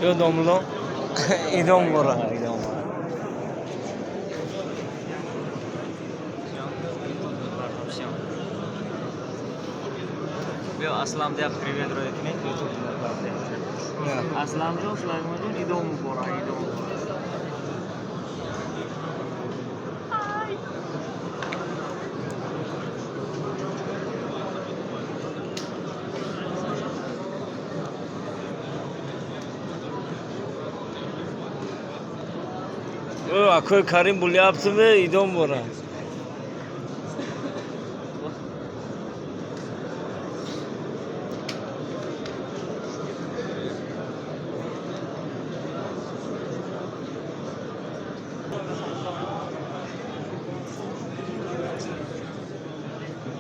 Io domlo. I domora. I domora. Yo, Aslam de привет, родители. Aslam jo, Sulaiman jo, idomu bora, idomu. Akoy Karim bul yaptı ve i domora.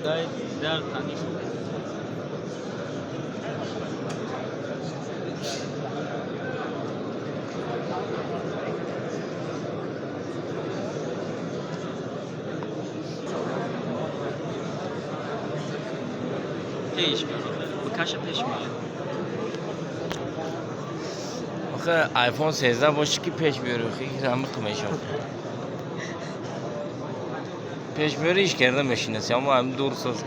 Dai, dar tani. پیش میاد بکش پیش میاد آخه آیفون 13 باشه که پیش بیاره خیلی رمق میشه پیش بیاره ایش کرده میشینه اما هم دور ساز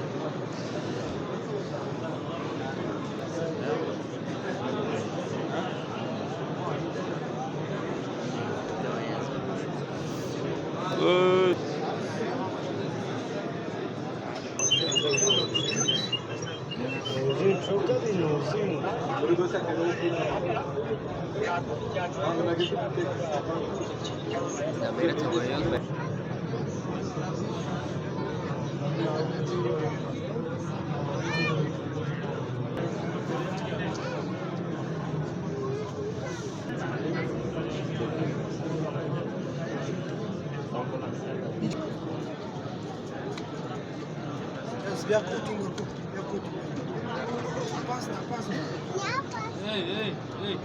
Ey, ey, ey.